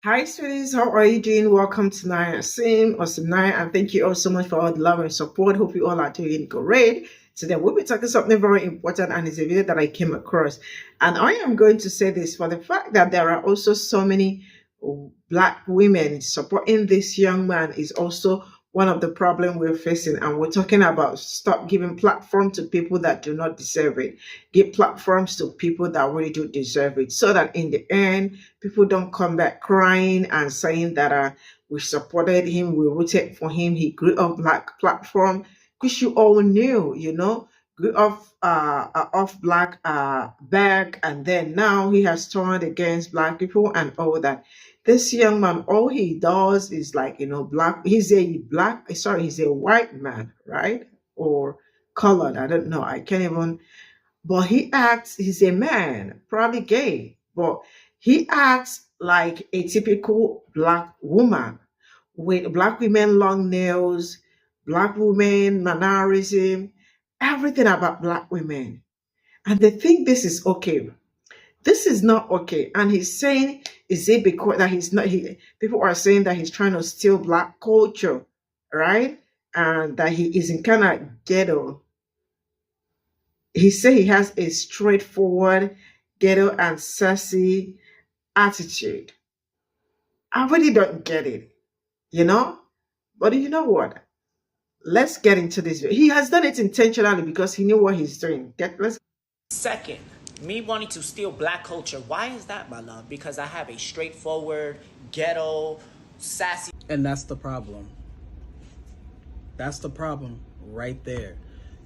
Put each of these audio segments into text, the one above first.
Hi, sweeties. How are you doing? Welcome to Naya Sim or Cimnanya, and thank you all so much for all the love and support. Hope you all are doing great. Today, we'll be talking something very important, and it's a video that I came across. And I am going to say this for the fact that there are also so many black women supporting this young man is also one of the problem we're facing. And we're talking about stop giving platform to people that do not deserve it. Give platforms to people that really do deserve it, so that in the end people don't come back crying and saying that we supported him, we rooted for him, he grew up black platform, which you all knew, grew off black back, and then now he has turned against black people and all that. This young man, all he does is like, black. He's a white man, right? Or colored. I don't know. I can't even, but he acts, he's a man, probably gay, but he acts like a typical black woman with black women long nails, black women mannerism, everything about black women. And they think this is okay. This is not okay. And he's saying, is it because that he's not, people are saying that he's trying to steal black culture, right? And that he is in kind of ghetto. He said he has a straightforward, ghetto, and sassy attitude. I really don't get it, you know? But you know what? Let's get into this. He has done it intentionally because he knew what he's doing. Let's. Second, me wanting to steal black culture. Why is that, my love? Because I have a straightforward, ghetto, sassy. And that's the problem. That's the problem right there.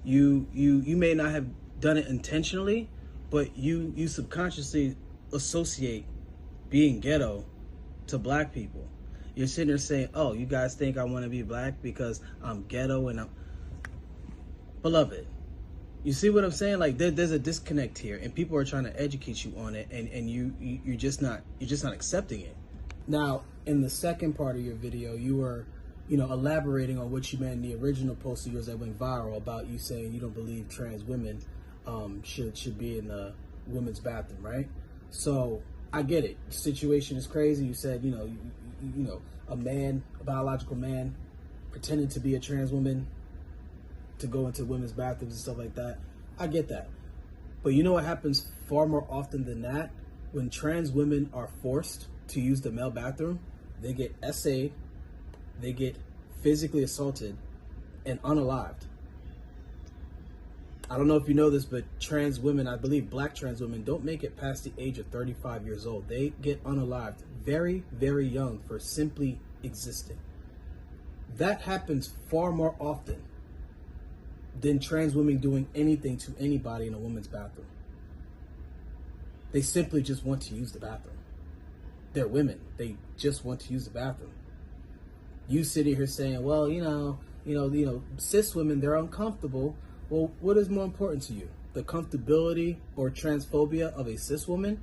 You may not have done it intentionally, but you subconsciously associate being ghetto to black people. You're sitting there saying, "Oh, you guys think I want to be black because I'm ghetto and I'm beloved." You see what I'm saying? Like there's a disconnect here, and people are trying to educate you on it, and you're just not accepting it. Now, in the second part of your video, you were, elaborating on what you meant in the original post of yours that went viral about you saying you don't believe trans women should be in the women's bathroom, right? So I get it. The situation is crazy. You said, a man, a biological man, pretending to be a trans woman to go into women's bathrooms and stuff like that. I get that. But you know what happens far more often than that? When trans women are forced to use the male bathroom, they get essayed, they get physically assaulted, and unalived. I don't know if you know this, but trans women, I believe black trans women, don't make it past the age of 35 years old. They get unalived very, very young for simply existing. That happens far more often than trans women doing anything to anybody in a woman's bathroom. They simply just want to use the bathroom. They're women. They just want to use the bathroom. You sitting here saying, well, cis women, they're uncomfortable. Well, what is more important to you? The comfortability or transphobia of a cis woman,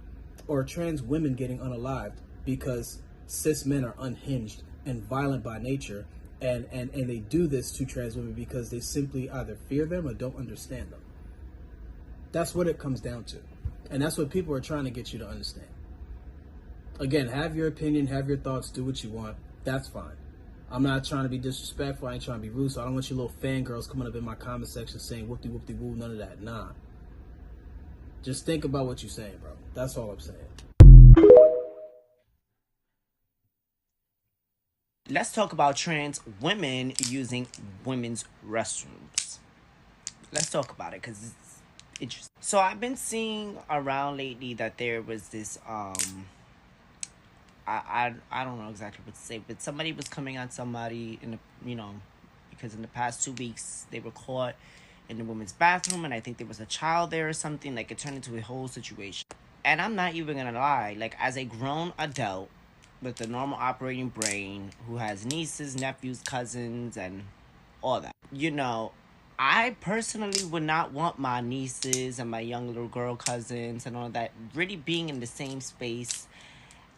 or trans women getting unalived because cis men are unhinged and violent by nature, and they do this to trans women because they simply either fear them or don't understand them. That's what it comes down to. And that's what people are trying to get you to understand. Again, have your opinion, have your thoughts, do what you want. That's fine. I'm not trying to be disrespectful. I ain't trying to be rude. So I don't want you little fangirls coming up in my comment section saying whoop-de-whoop-de-woo, none of that. Nah. Just think about what you're saying, bro. That's all I'm saying. Let's talk about trans women using women's restrooms. Let's talk about it because it's interesting. So I've been seeing around lately that there was this I don't know exactly what to say, but somebody was coming on somebody in the because in the past 2 weeks they were caught in the women's bathroom, and I think there was a child there or something. Like, it turned into a whole situation. And I'm not even gonna lie, like, as a grown adult with a normal operating brain who has nieces, nephews, cousins, and all that, I personally would not want my nieces and my young little girl cousins and all that really being in the same space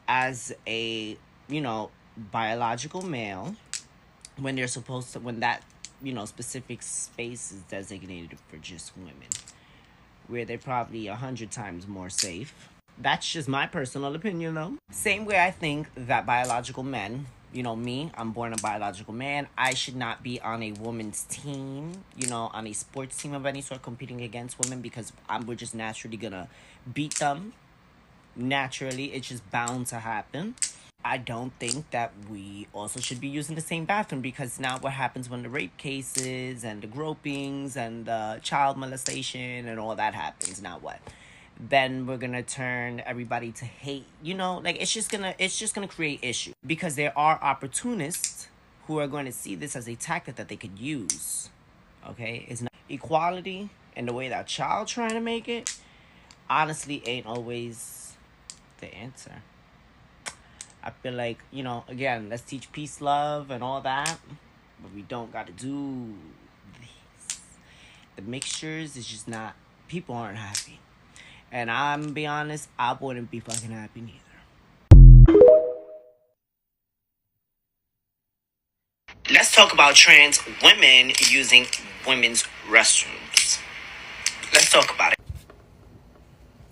as a, biological male when they're supposed to, when that, specific space is designated for just women, where they're probably 100 times more safe. That's just my personal opinion, though. Same way I think that biological men, me, I'm born a biological man. I should not be on a woman's team, on a sports team of any sort competing against women because we're just naturally gonna beat them. Naturally, it's just bound to happen. I don't think that we also should be using the same bathroom because now what happens when the rape cases and the gropings and the child molestation and all that happens? Now what? Then we're gonna turn everybody to hate. Like it's just gonna create issues because there are opportunists who are going to see this as a tactic that they could use. Okay, it's not equality and the way that y'all trying to make it. Honestly, ain't always the answer. I feel like, again, let's teach peace, love, and all that. But we don't got to do this. The mixtures is just not, people aren't happy. And I'm going to be honest, I wouldn't be fucking happy neither. Let's talk about trans women using women's restrooms. Let's talk about it.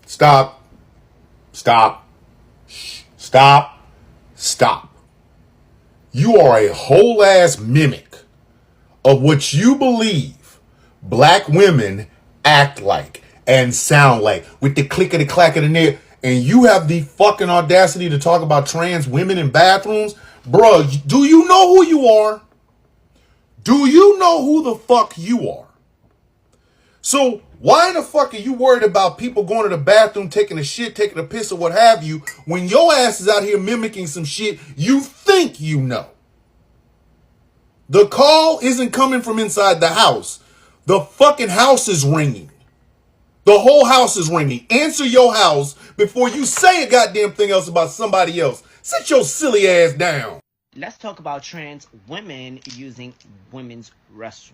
Stop. Stop. Stop. Stop. You are a whole ass mimic of what you believe black women act like and sound like with the clickety clack of the nail. And you have the fucking audacity to talk about trans women in bathrooms? Bruh, do you know who you are? Do you know who the fuck you are? So why the fuck are you worried about people going to the bathroom, taking a shit, taking a piss, or what have you, when your ass is out here mimicking some shit you think you know? The call isn't coming from inside the house. The fucking house is ringing. The whole house is ringing. Answer your house before you say a goddamn thing else about somebody else. Sit your silly ass down. Let's talk about trans women using women's restrooms.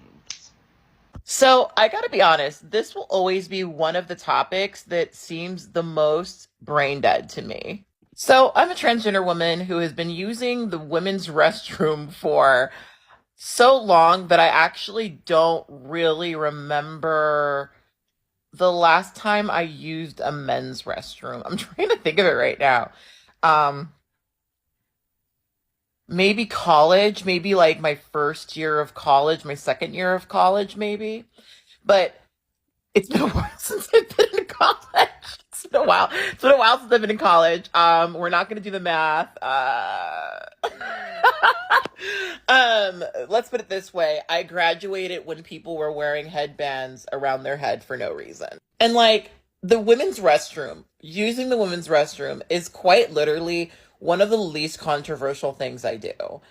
So I gotta be honest, this will always be one of the topics that seems the most brain dead to me. So I'm a transgender woman who has been using the women's restroom for so long that I actually don't really remember the last time I used a men's restroom. I'm trying to think of it right now. Um, maybe college, maybe like my first year of college, my second year of college, maybe. But it's been a while since I've been in college. It's been a while. It's been a while since I've been in college. We're not gonna do the math. Let's put it this way. I graduated when people were wearing headbands around their head for no reason. And like the women's restroom, using the women's restroom is quite literally one of the least controversial things I do.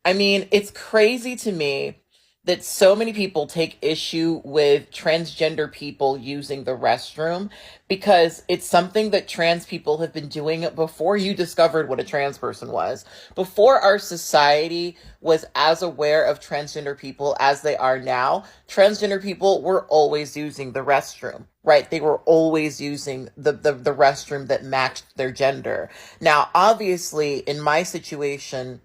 I mean, it's crazy to me that so many people take issue with transgender people using the restroom because it's something that trans people have been doing before you discovered what a trans person was. Before our society was as aware of transgender people as they are now, transgender people were always using the restroom, right? They were always using the restroom that matched their gender. Now, obviously, in my situation,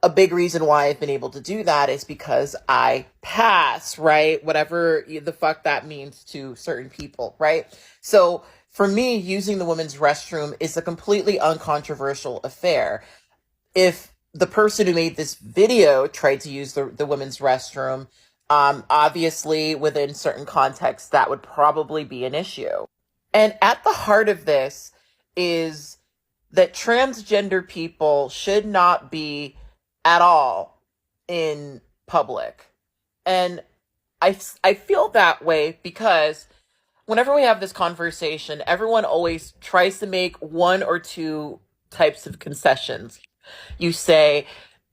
a big reason why I've been able to do that is because I pass, right? Whatever the fuck that means to certain people, right? So for me, using the women's restroom is a completely uncontroversial affair. If the person who made this video tried to use the women's restroom, obviously within certain contexts, that would probably be an issue. And at the heart of this is that transgender people should not be at all in public. And I feel that way because whenever we have this conversation, everyone always tries to make one or two types of concessions. You say,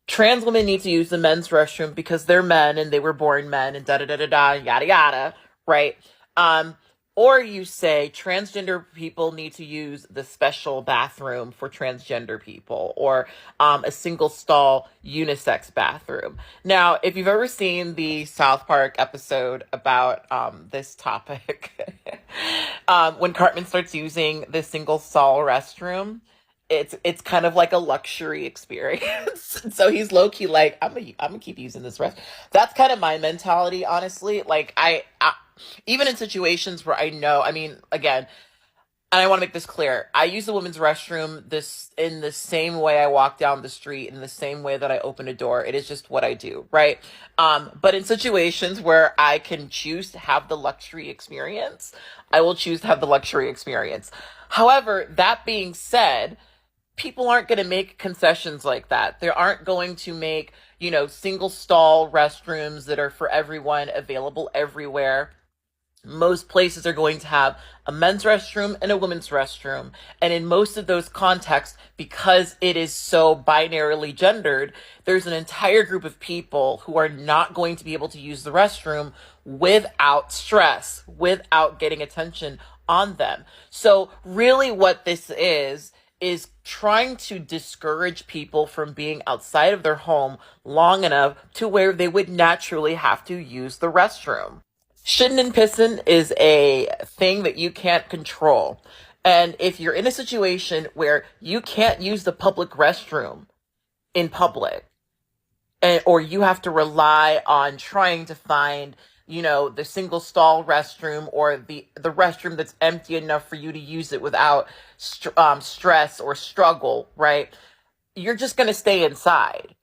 trans women need to use the men's restroom because they're men and they were born men and da da da da da, yada yada, right? Or you say transgender people need to use the special bathroom for transgender people, or a single stall unisex bathroom. Now, if you've ever seen the South Park episode about this topic, when Cartman starts using the single stall restroom, it's kind of like a luxury experience. So he's low key like, I'm gonna keep using this rest. That's kind of my mentality, honestly. Like I even in situations where I know, I mean, again, And I want to make this clear. I use the women's restroom this in the same way I walk down the street, in the same way that I open a door. It is just what I do, right? But in situations where I can choose to have the luxury experience, I will choose to have the luxury experience. However, that being said, people aren't going to make concessions like that. They aren't going to make, single stall restrooms that are for everyone, available everywhere. Most places are going to have a men's restroom and a women's restroom. And in most of those contexts, because it is so binarily gendered, there's an entire group of people who are not going to be able to use the restroom without stress, without getting attention on them. So really what this is trying to discourage people from being outside of their home long enough to where they would naturally have to use the restroom. Shitting and pissing is a thing that you can't control. And if you're in a situation where you can't use the public restroom in public, or you have to rely on trying to find, the single stall restroom or the restroom that's empty enough for you to use it without stress or struggle, right? You're just going to stay inside.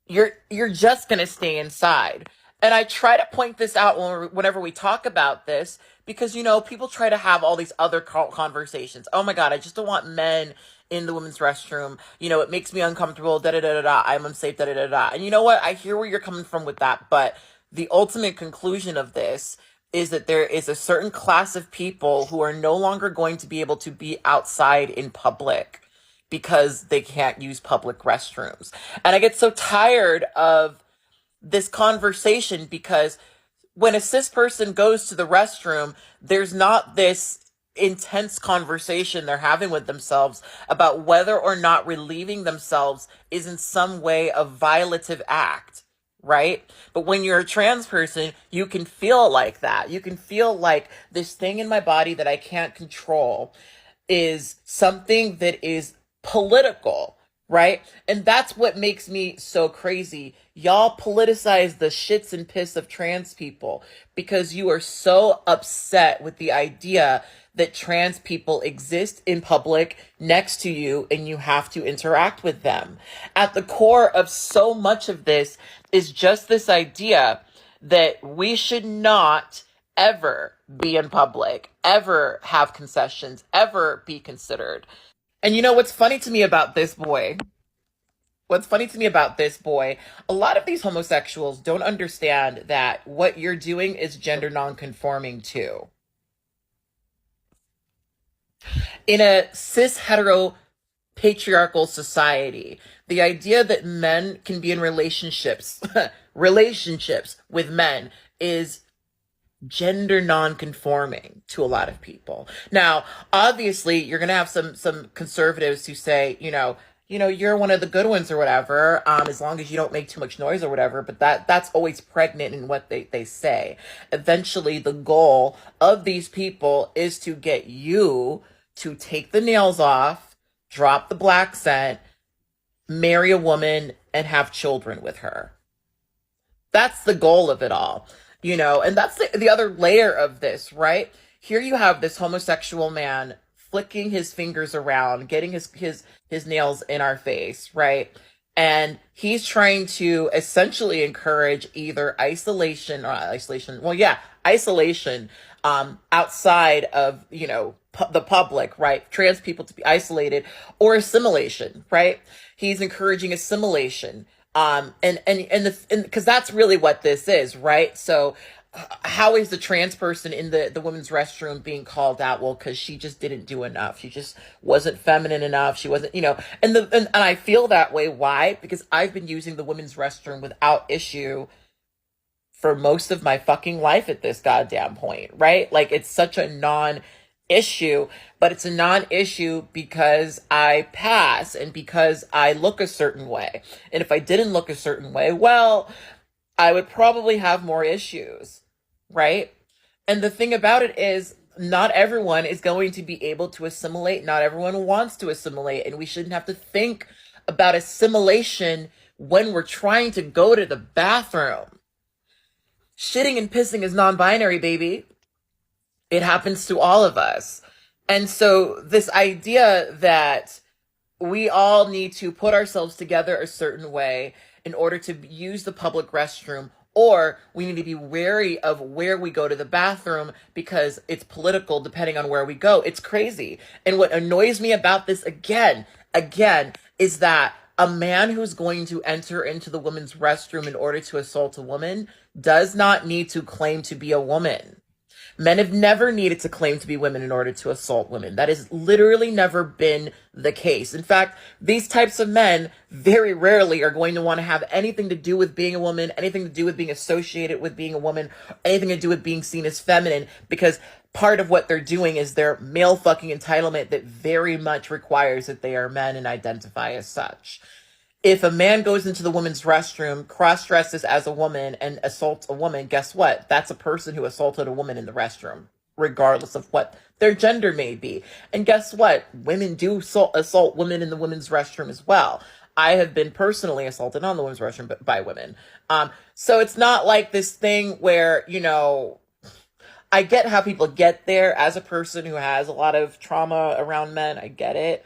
You're just going to stay inside. And I try to point this out whenever we talk about this, because, people try to have all these other conversations. Oh my God, I just don't want men in the women's restroom. It makes me uncomfortable, da da da da da. I'm unsafe, da da da da. And you know what? I hear where you're coming from with that. But the ultimate conclusion of this is that there is a certain class of people who are no longer going to be able to be outside in public because they can't use public restrooms. And I get so tired of this conversation because when a cis person goes to the restroom, there's not this intense conversation they're having with themselves about whether or not relieving themselves is in some way a violative act, right? But when you're a trans person, you can feel like that. You can feel like this thing in my body that I can't control is something that is political, right? And that's what makes me so crazy. Y'all politicize the shits and piss of trans people because you are so upset with the idea that trans people exist in public next to you and you have to interact with them. At the core of so much of this is just this idea that we should not ever be in public, ever have concessions, ever be considered. And what's funny to me about this boy? What's funny to me about this boy, a lot of these homosexuals don't understand that what you're doing is gender nonconforming too. In a cis hetero patriarchal society, the idea that men can be in relationships with men is gender non-conforming to a lot of people. Now, obviously, you're going to have some conservatives who say, you're one of the good ones or whatever, as long as you don't make too much noise or whatever, but that's always pregnant in what they say. Eventually, the goal of these people is to get you to take the nails off, drop the black scent, marry a woman, and have children with her. That's the goal of it all. And that's the other layer of this, right? Here you have this homosexual man flicking his fingers around, getting his nails in our face, right? And he's trying to essentially encourage either isolation, outside of, the public, right? Trans people to be isolated, or assimilation, right? He's encouraging assimilation. Because that's really what this is, right? So how is the trans person in the women's restroom being called out? Well, because she just didn't do enough. She just wasn't feminine enough. She wasn't, and I feel that way. Why? Because I've been using the women's restroom without issue for most of my fucking life at this goddamn point, right? Like, it's such a non-issue, but it's a non-issue because I pass and because I look a certain way. And if I didn't look a certain way, well, I would probably have more issues, right? And the thing about it is, not everyone is going to be able to assimilate. Not everyone wants to assimilate, and we shouldn't have to think about assimilation when we're trying to go to the bathroom. Shitting and pissing is non-binary, baby. It happens to all of us. And so this idea that we all need to put ourselves together a certain way in order to use the public restroom, or we need to be wary of where we go to the bathroom because it's political depending on where we go. It's crazy. And what annoys me about this again, is that a man who's going to enter into the women's restroom in order to assault a woman does not need to claim to be a woman. Men have never needed to claim to be women in order to assault women. That has literally never been the case. In fact, these types of men very rarely are going to want to have anything to do with being a woman, anything to do with being associated with being a woman, anything to do with being seen as feminine, because part of what they're doing is their male fucking entitlement that very much requires that they are men and identify as such. If a man goes into the women's restroom, cross-dresses as a woman, and assaults a woman, guess what? That's a person who assaulted a woman in the restroom, regardless of what their gender may be. And guess what? Women do assault women in the women's restroom as well. I have been personally assaulted on the women's restroom by women. So it's not like this thing where, I get how people get there. As a person who has a lot of trauma around men, I get it.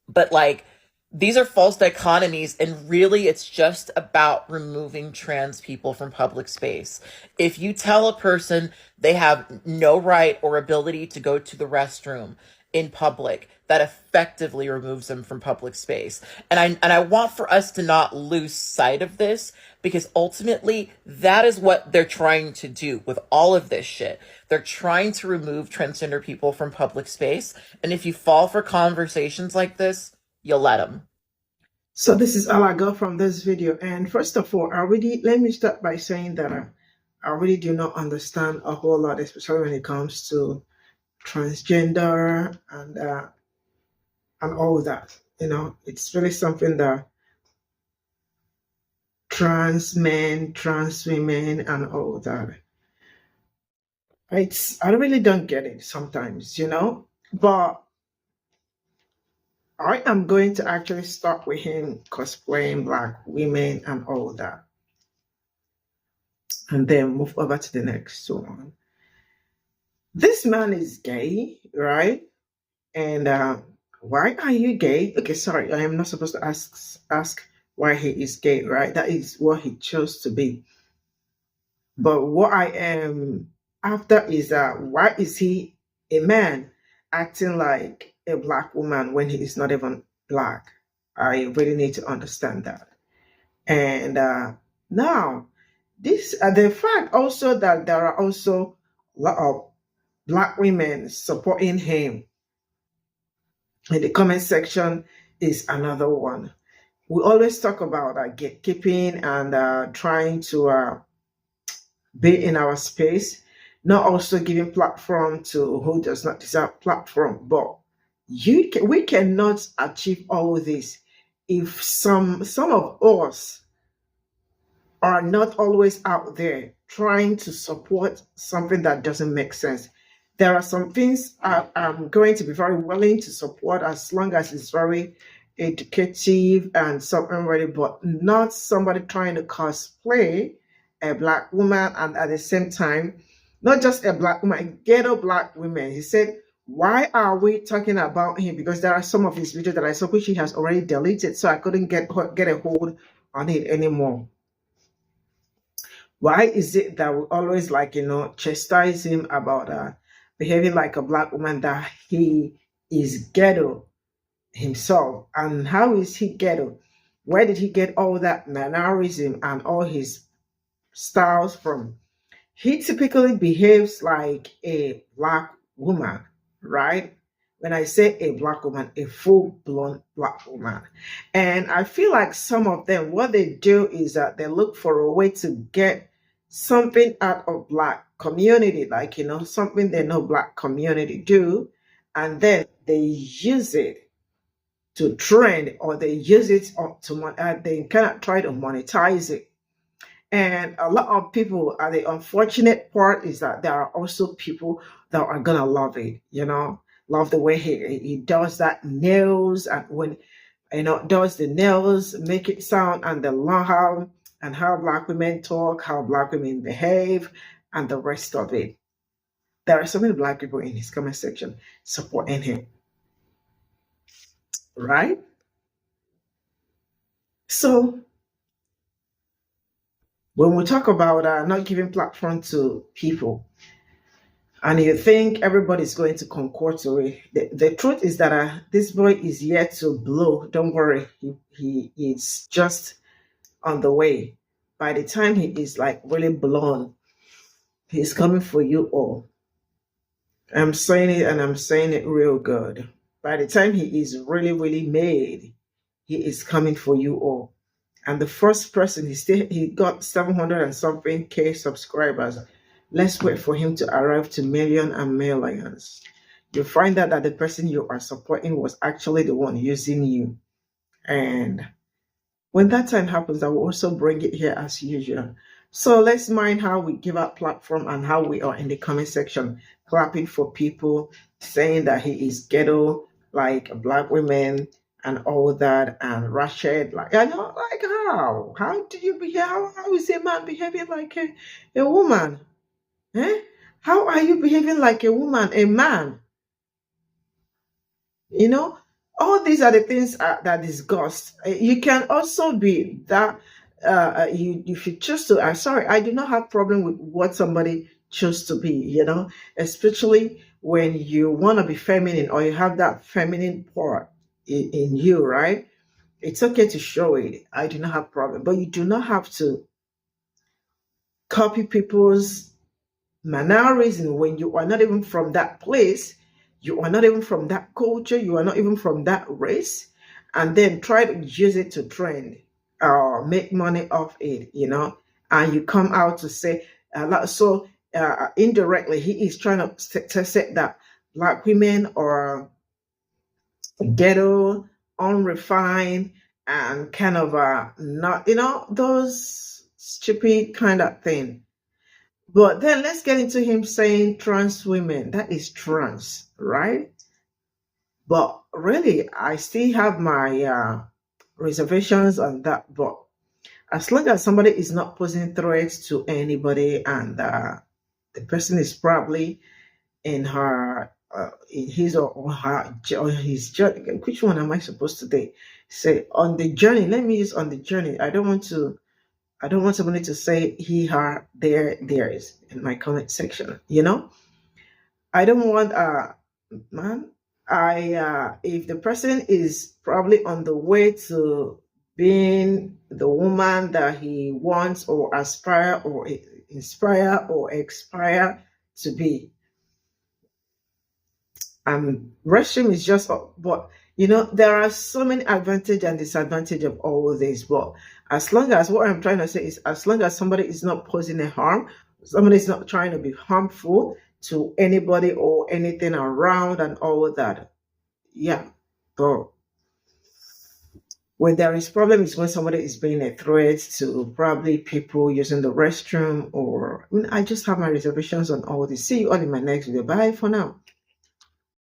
But like, these are false dichotomies, and really it's just about removing trans people from public space. If you tell a person they have no right or ability to go to the restroom in public, that effectively removes them from public space. And I want for us to not lose sight of this, because ultimately that is what they're trying to do with all of this shit. They're trying to remove transgender people from public space. And if you fall for conversations like this, you'll let them. So this is all I got from this video. And first of all, let me start by saying that I really do not understand a whole lot, especially when it comes to transgender and all that. It's really something that trans men, trans women, and all that. I really don't get it sometimes, but I am going to actually start with him cosplaying black women and all that, and then move over to the next one. This man is gay, right? And why are you gay? Okay, sorry, I am not supposed to ask why he is gay, right? That is what he chose to be. But what I am after is why is he a man acting like a black woman when he is not even black? I really need to understand that. And now, the fact also that there are also a lot of black women supporting him in the comment section is another one. We always talk about gatekeeping and trying to be in our space, not also giving platform to who does not deserve platform. But we cannot achieve all this if some of us are not always out there trying to support something that doesn't make sense. There are some things I'm going to be very willing to support as long as it's very educative and something ready, but not somebody trying to cosplay a black woman and at the same time, not just a black woman, ghetto black women. He said, why are we talking about him? Because there are some of his videos that I saw which he has already deleted, so I couldn't get a hold on it anymore. Why is it that we always chastise him about behaving like a black woman, that he is ghetto himself? And how is he ghetto? Where did he get all that mannerism and all his styles from? He typically behaves like a black woman, right? When I say a black woman, a full-blown black woman. And I feel like some of them, what they do is that they look for a way to get something out of black community, something they know black community do, and then they use it to trend, or they use it they kind of try to monetize it. And a lot of people, the unfortunate part is that there are also people that are gonna love it, love the way he does that nails, and when does the nails, make it sound, and the long how black women talk, how black women behave, and the rest of it. There are so many black people in his comment section supporting him, right? So when we talk about not giving platform to people, and you think everybody's going to concord to it, the truth is that this boy is yet to blow. Don't worry, he is just on the way. By the time he is like really blown, he's coming for you all. I'm saying it, and I'm saying it real good. By the time he is really, really made, he is coming for you all. And the first person, he got 700 and something K subscribers. Let's wait for him to arrive to millions and millions. You'll find out that the person you are supporting was actually the one using you. And when that time happens, I will also bring it here as usual. So let's mind how we give out platform and how we are in the comment section clapping for people, saying that he is ghetto, like black women and all that, and Rashid, like, I know, like, how do you behave? How is a man behaving like a woman? Eh? How are you behaving like a woman, a man? You know, all these are the things that disgust. You can also be that you if you choose to. I'm sorry, I do not have problem with what somebody choose to be. You know, especially when you want to be feminine or you have that feminine part in you, right? It's okay to show it. I do not have problem, but you do not have to copy people's mannerism when you are not even from that place, you are not even from that culture, you are not even from that race, and then try to use it to trend or make money off it, you know, and you come out to say, indirectly, he is trying to set that black women are ghetto, unrefined, and kind of not, you know, those stupid kind of thing. But then let's get into him saying trans women. That is trans, right? But really, I still have my reservations on that. But as long as somebody is not posing threats to anybody and the person is probably in her, in his or her, or his journey, which one am I supposed to say on the journey? Let me use on the journey. I don't want somebody to say he, her, theirs in my comment section. You know, I don't want man. If the person is probably on the way to being the woman that he wants or aspire or inspire or expire to be, restroom is just, but you know, there are so many advantage and disadvantage of all of this. But as long as, what I'm trying to say is, as long as somebody is not posing a harm, somebody is not trying to be harmful to anybody or anything around and all of that, yeah. But when there is problem is when somebody is being a threat to probably people using the restroom, or I just have my reservations on all this. See you all in my next video. Bye for now.